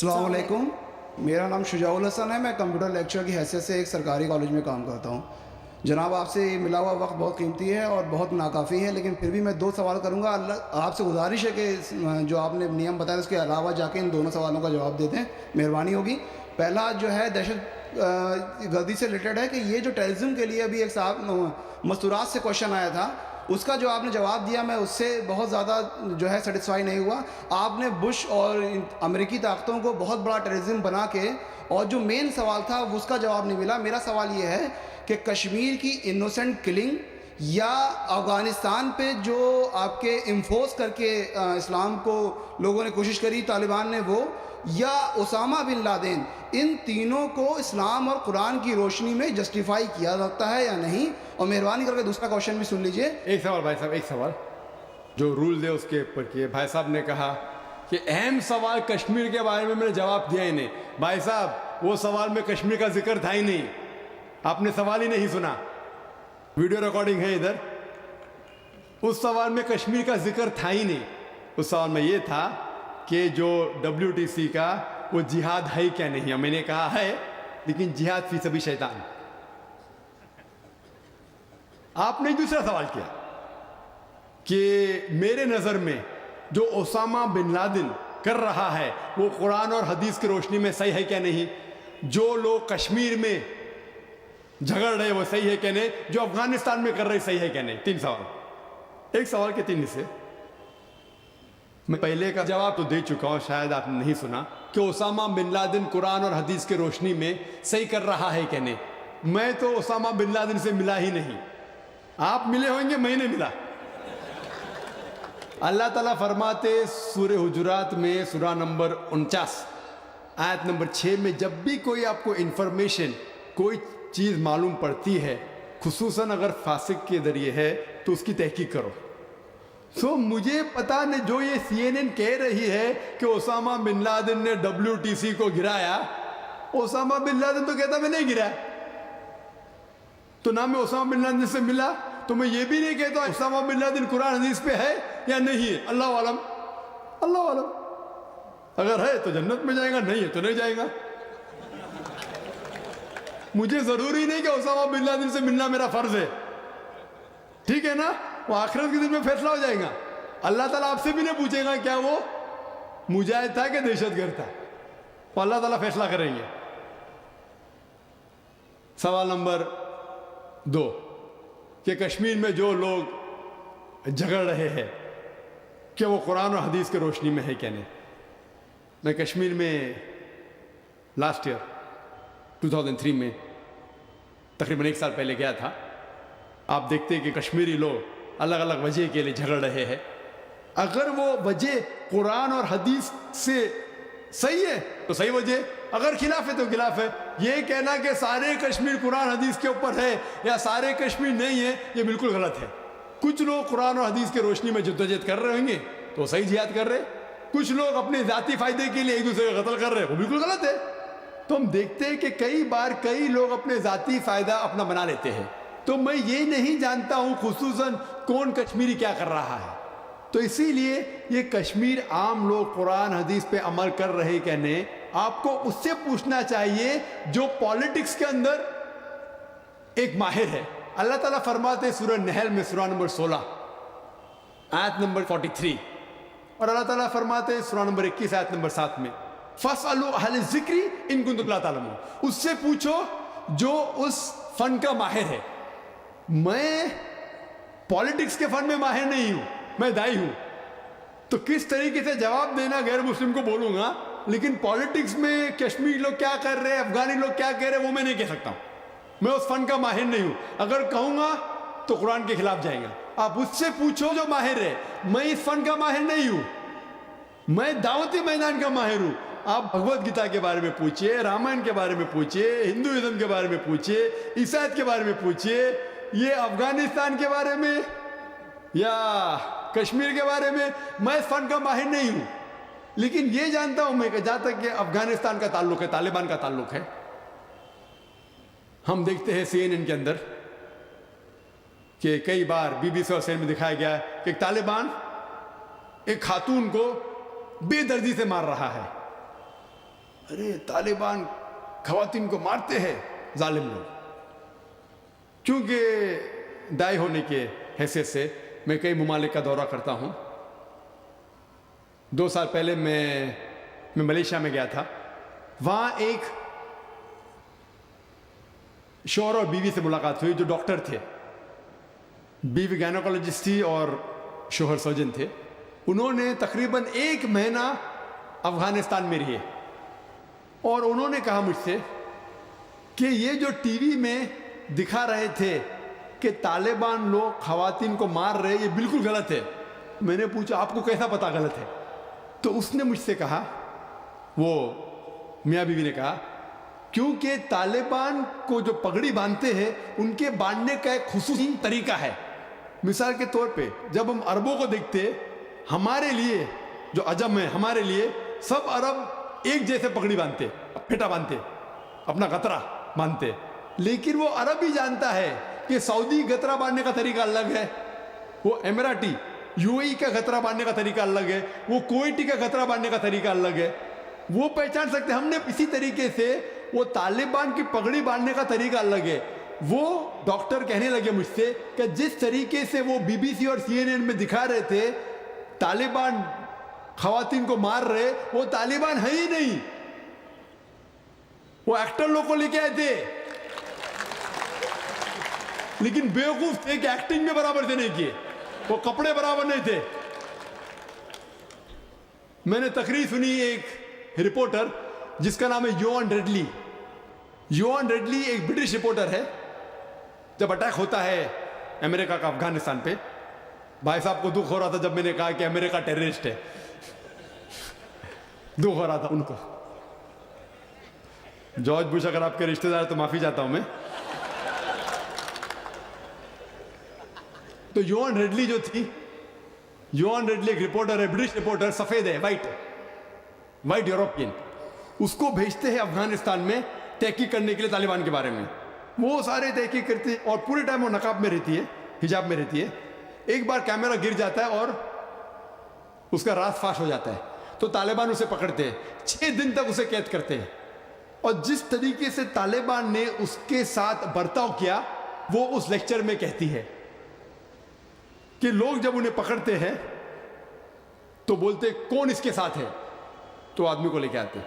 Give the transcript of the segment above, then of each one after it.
السلام علیکم، میرا نام شجاع الحسن ہے. میں کمپیوٹر لیکچر کی حیثیت سے ایک سرکاری کالج میں کام کرتا ہوں. جناب، آپ سے ملا ہوا وقت بہت قیمتی ہے اور بہت ناکافی ہے، لیکن پھر بھی میں 2 سوال کروں گا. آپ سے گزارش ہے کہ جو آپ نے نیم بتایا اس کے علاوہ جا کے ان دونوں سوالوں کا جواب دے دیں، مہربانی ہوگی. پہلا جو ہے دہشت گردی سے ریلیٹڈ ہے کہ یہ جو ٹیررزم کے لیے ابھی ایک صاحب مستورات سے کوشچن آیا تھا، اس کا جو آپ نے جواب دیا میں اس سے بہت زیادہ جو ہے سیٹسفائی نہیں ہوا. آپ نے بش اور امریکی طاقتوں کو بہت بڑا ٹیررزم بنا کے، اور جو مین سوال تھا اس کا جواب نہیں ملا. میرا سوال یہ ہے کہ کشمیر کی انوسنٹ کلنگ یا افغانستان پہ جو آپ کے انفورس کر کے اسلام کو لوگوں نے کوشش کری طالبان نے، وہ یا اسامہ بن لادن، ان تینوں کو اسلام اور قرآن کی روشنی میں جسٹیفائی کیا جاتا ہے یا نہیں؟ اور مہربانی کر کے دوسرا کوشچن بھی سن لیجئے. ایک سوال بھائی صاحب، ایک سوال جو رول دے اس کے اوپر کیے. بھائی صاحب نے کہا کہ اہم سوال کشمیر کے بارے میں نے جواب دیا ہی نہیں. بھائی صاحب، وہ سوال میں کشمیر کا ذکر تھا ہی نہیں، آپ نے سوال ہی نہیں سنا. ویڈیو ریکارڈنگ ہے ادھر. اس سوال میں کشمیر کا ذکر تھا ہی نہیں. اس سوال میں یہ تھا کہ جو WTC کا وہ جہاد ہے کیا نہیں. میں نے کہا ہے، لیکن جہاد فی سبیل شیطان. آپ نے دوسرا سوال کیا کہ میرے نظر میں جو اسامہ بن لادن کر رہا ہے وہ قرآن اور حدیث کی روشنی میں صحیح ہے کیا نہیں. جو لوگ کشمیر میں جھگڑ رہے وہ صحیح ہے کیا نہیں. جو افغانستان میں کر رہے صحیح ہے کیا نہیں. 3 سوال، ایک سوال کے 3 حصے. میں پہلے کا جواب تو دے چکا ہوں، شاید آپ نے نہیں سنا، کہ اسامہ بن لادن قرآن اور حدیث کی روشنی میں صحیح کر رہا ہے کیا نہیں. میں تو اسامہ بن لادن سے ملا ہی نہیں. آپ ملے ہوئیں گے، میں نہیں ملا. اللہ تعالیٰ فرماتے سورہ حجرات میں سورہ نمبر 49 آیت نمبر 6 میں، جب بھی کوئی آپ کو انفارمیشن، کوئی چیز معلوم پڑتی ہے، خصوصاً اگر فاسق کے ذریعے ہے، تو اس کی تحقیق کرو. مجھے پتا نہیں، جو یہ CNN کہہ رہی ہے کہ اسامہ بن لادن نے WTC کو گرایا، اسامہ بن لادن تو کہتا میں نہیں گرایا. تو نہ میں اسامہ بن لادن سے ملا، تو میں یہ بھی نہیں کہتا اسامہ بن لادن قرآن حدیث پہ ہے یا نہیں ہے. اللہ عالم، اللہ عالم. اگر ہے تو جنت میں جائے گا، نہیں ہے تو نہیں جائے گا. مجھے ضروری نہیں کہ اسامہ بن لادن سے ملنا میرا فرض ہے، ٹھیک ہے نا. وہ آخرت کے دن میں فیصلہ ہو جائے گا. اللہ تعالیٰ آپ سے بھی نہیں پوچھے گا کیا وہ مجاہد تھا کہ دہشت گرد تھا. وہ اللہ تعالیٰ فیصلہ کریں گے. سوال نمبر 2 کہ کشمیر میں جو لوگ جھگڑ رہے ہیں کہ وہ قرآن اور حدیث کی روشنی میں ہے کیا نہیں. میں کشمیر میں لاسٹ ایئر 2003 میں تقریباً 1 سال پہلے گیا تھا. آپ دیکھتے ہیں کہ کشمیری لوگ الگ الگ وجہ کے لیے جھگڑ رہے ہیں. اگر وہ وجہ قرآن اور حدیث سے صحیح ہے تو صحیح وجہ، اگر خلاف ہے تو خلاف ہے. یہ کہنا کہ سارے کشمیر قرآن حدیث کے اوپر ہے یا سارے کشمیر نہیں ہے، یہ بالکل غلط ہے. کچھ لوگ قرآن اور حدیث کی روشنی میں جدوجہد کر رہے ہوں گے تو صحیح جہاد کر رہے. کچھ لوگ اپنے ذاتی فائدے کے لیے ایک دوسرے کا قتل کر رہے، وہ بالکل غلط ہے. تو ہم دیکھتے ہیں کہ کئی بار کئی لوگ اپنے ذاتی فائدہ اپنا بنا لیتے ہیں. تو میں یہ نہیں جانتا ہوں خصوصاً کون کشمیری کیا کر رہا ہے. تو اسی لیے یہ کشمیر عام لوگ قرآن حدیث پہ عمل کر رہے کہ نہیں، آپ کو اس سے پوچھنا چاہیے جو پالیٹکس کے اندر ایک ماہر ہے. اللہ تعالیٰ فرماتے سورہ نحل میں سورہ نمبر 16 آیت نمبر 43، اور اللہ تعالیٰ فرماتے سورہ نمبر 21 آیت نمبر 7 میں، فَاسْأَلُوا أَهْلَ الذِّكْرِ إِن كُنتُمْ لَا تَعْلَمُونَ. اس سے پوچھو جو اس فن کا ماہر ہے. میں پالیٹکس کے فن میں ماہر نہیں ہوں، میں دائی ہوں. تو کس طریقے سے جواب دینا غیر مسلم کو بولوں گا، لیکن پالیٹکس میں کشمیر لوگ کیا کر رہے ہیں، افغانی لوگ کیا کہہ رہے ہیں، وہ میں نہیں کہہ سکتا ہوں. میں اس فن کا ماہر نہیں ہوں. اگر کہوں گا تو قرآن کے خلاف جائے گا. آپ اس سے پوچھو جو ماہر ہے. میں اس فن کا ماہر نہیں ہوں، میں دعوتی میدان کا ماہر ہوں. آپ بھگوت گیتا کے بارے میں پوچھئے، رامائن کے بارے میں پوچھئے، ہندوازم کے بارے میں پوچھئے، عیسائیت کے بارے میں پوچھئے، یہ افغانستان کے بارے میں یا کشمیر کے بارے میں. میں اس فن کا ماہر نہیں ہوں، لیکن یہ جانتا ہوں میں کہ جہاں تک کہ افغانستان کا تعلق ہے، طالبان کا تعلق ہے، ہم دیکھتے ہیں CNN کے اندر کہ کئی بار BBC اور CNN میں دکھایا گیا کہ ایک طالبان ایک خاتون کو بے دردی سے مار رہا ہے. ارے طالبان خواتین کو مارتے ہیں ظالم لوگ. کیونکہ دائی ہونے کے حیثیت سے میں کئی ممالک کا دورہ کرتا ہوں. 2 سال پہلے میں ملیشیا میں گیا تھا. وہاں ایک شوہر اور بیوی سے ملاقات ہوئی جو ڈاکٹر تھے. بیوی گائنوکالوجسٹ تھی اور شوہر سرجن تھے. انہوں نے تقریباً 1 مہینہ افغانستان میں رہے اور انہوں نے کہا مجھ سے کہ یہ جو ٹی وی میں دکھا رہے تھے کہ طالبان لوگ خواتین کو مار رہے یہ بالکل غلط ہے. میں نے پوچھا آپ کو کیسا پتا غلط ہے؟ تو اس نے مجھ سے کہا, وہ میاں بیوی نے کہا, کیونکہ طالبان کو جو پگڑی باندھتے ہیں ان کے باندھنے کا ایک خصوصی طریقہ ہے. مثال کے طور پہ جب ہم عربوں کو دیکھتے, ہمارے لیے جو عجم ہے, ہمارے لیے سب عرب ایک جیسے پگڑی باندھتے, پھیٹا باندھتے, اپنا غترہ باندھتے. لیکن وہ عرب ہی جانتا ہے کہ سعودی غترہ باندھنے کا طریقہ الگ ہے, وہ اماراتی یو اے ای کا غترہ باندھنے کا طریقہ الگ ہے, وہ کویٹی کا غترہ باندھنے کا طریقہ الگ ہے. وہ پہچان سکتے. ہم نے اسی طریقے سے وہ طالبان کی پگڑی باندھنے کا طریقہ الگ ہے. وہ ڈاکٹر کہنے لگے مجھ سے کہ جس طریقے سے وہ بی بی سی اور سی این این میں دکھا رہے تھے طالبان خواتین کو مار رہے, وہ طالبان ہے ہی نہیں, وہ ایکٹر لوگ کو لے کے آئے تھے. لیکن بیوقوف تھے کہ ایکٹنگ میں برابر سے نہیں کیے, وہ کپڑے برابر نہیں تھے. میں نے تقریر سنی ایک رپورٹر جس کا نام ہے یوان ریڈلی. یوان ریڈلی ایک برٹش رپورٹر ہے. جب اٹیک ہوتا ہے امریکہ کا افغانستان پہ, بھائی صاحب کو دکھ ہو رہا تھا جب میں نے کہا کہ امریکہ ٹیررسٹ ہے, دکھ ہو رہا تھا ان کو. جارج بش اگر آپ کے رشتہ دار تو معافی چاہتا ہوں میں. تو یوان ریڈلی جو تھی, یوان ریڈلی ایک رپورٹر ہے, برٹش رپورٹر, سفید ہے, وائٹ یورپین. اس کو بھیجتے ہیں افغانستان میں تحقیق کرنے کے لیے طالبان کے بارے میں. وہ سارے تحقیق کرتے ہیں اور پورے ٹائم وہ نقاب میں رہتی ہے, حجاب میں رہتی ہے. ایک بار کیمرہ گر جاتا ہے اور اس کا راز فاش ہو جاتا ہے, تو طالبان اسے پکڑتے ہیں, 6 دن تک اسے قید کرتے ہیں. اور جس طریقے سے طالبان نے اس کے ساتھ برتاؤ کیا وہ اس لیکچر میں کہتی ہے کہ لوگ جب انہیں پکڑتے ہیں تو بولتے کون اس کے ساتھ ہے, تو آدمی کو لے کے آتے,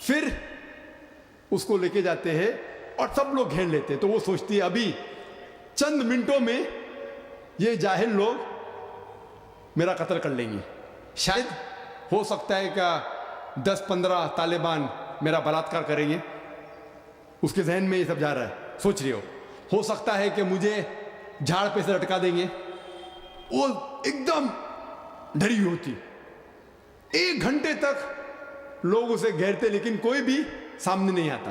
پھر اس کو لے کے جاتے ہیں اور سب لوگ گھیر لیتے. تو وہ سوچتی ہے ابھی چند منٹوں میں یہ جاہل لوگ میرا قتل کر لیں گے. شاید ہو سکتا ہے کہ 10-15 طالبان میرا بلاತ್ಕಾರ کریں گے. اس کے ذہن میں یہ سب جا رہا ہے, سوچ رہی ہو سکتا ہے کہ مجھے جھاڑ پہ سے لٹکا دیں گے. وہ ایک دم ڈری ہوئی ہوتی. 1 گھنٹے تک لوگ اسے گھیرتے لیکن کوئی بھی سامنے نہیں آتا.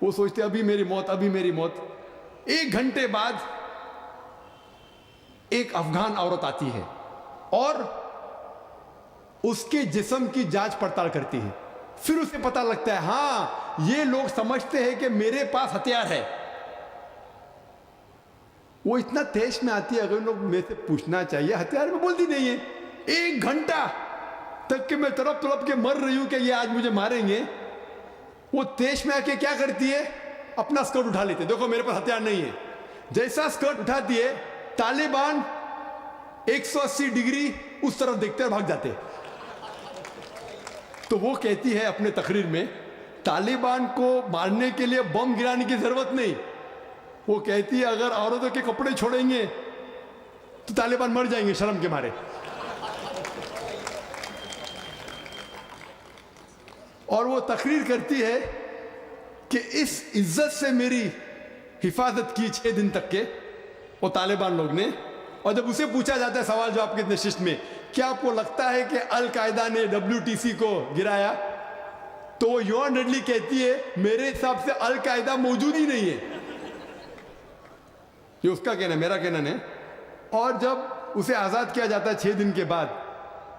وہ سوچتے ابھی میری موت, ابھی میری موت. 1 گھنٹے بعد ایک افغان عورت آتی ہے اور اس کے جسم کی جانچ پڑتال کرتی ہے. پھر اسے پتا لگتا ہے ہاں یہ لوگ سمجھتے ہیں کہ میرے پاس ہتھیار ہے. وہ اتنا تیش میں آتی ہے, اگر لوگ میں سے پوچھنا چاہیے ہتھیار میں, بولتی نہیں ہے. 1 گھنٹہ تک کہ میں تڑپ کے مر رہی ہوں کہ یہ آج مجھے ماریں گے. وہ تیش میں آ کے کیا کرتی ہے, اپنا اسکرٹ اٹھا لیتے, دیکھو میرے پاس ہتھیار نہیں ہے. جیسا اسکرٹ اٹھاتی ہے طالبان 180 ڈگری اس طرف دیکھتے اور بھاگ جاتے. تو وہ کہتی ہے اپنے تقریر میں طالبان کو مارنے کے لیے بم گرانے کی ضرورت نہیں. وہ کہتی ہے اگر عورتوں کے کپڑے چھوڑیں گے تو طالبان مر جائیں گے شرم کے مارے. اور وہ تقریر کرتی ہے کہ اس عزت سے میری حفاظت کی 6 دن تک کے وہ طالبان لوگ نے. اور جب اسے پوچھا جاتا ہے سوال جو آپ کے نشست میں, کیا آپ کو لگتا ہے کہ القاعدہ نے WTC کو گرایا, تو وہ یوان ریڈلی کہتی ہے میرے حساب سے القاعدہ موجود ہی نہیں ہے. یہ اس کا کہنا ہے, میرا کہنا نہیں. اور جب اسے آزاد کیا جاتا ہے 6 دن کے بعد,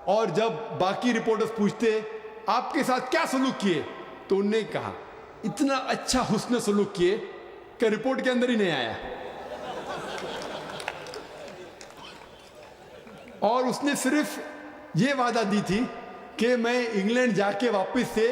اور جب باقی رپورٹرز پوچھتے آپ کے ساتھ کیا سلوک کیے, تو انہوں نے کہا اتنا اچھا حسن سلوک کیے کہ رپورٹ کے اندر ہی نہیں آیا. اور اس نے صرف یہ وعدہ دی تھی کہ میں انگلینڈ جا کے واپس سے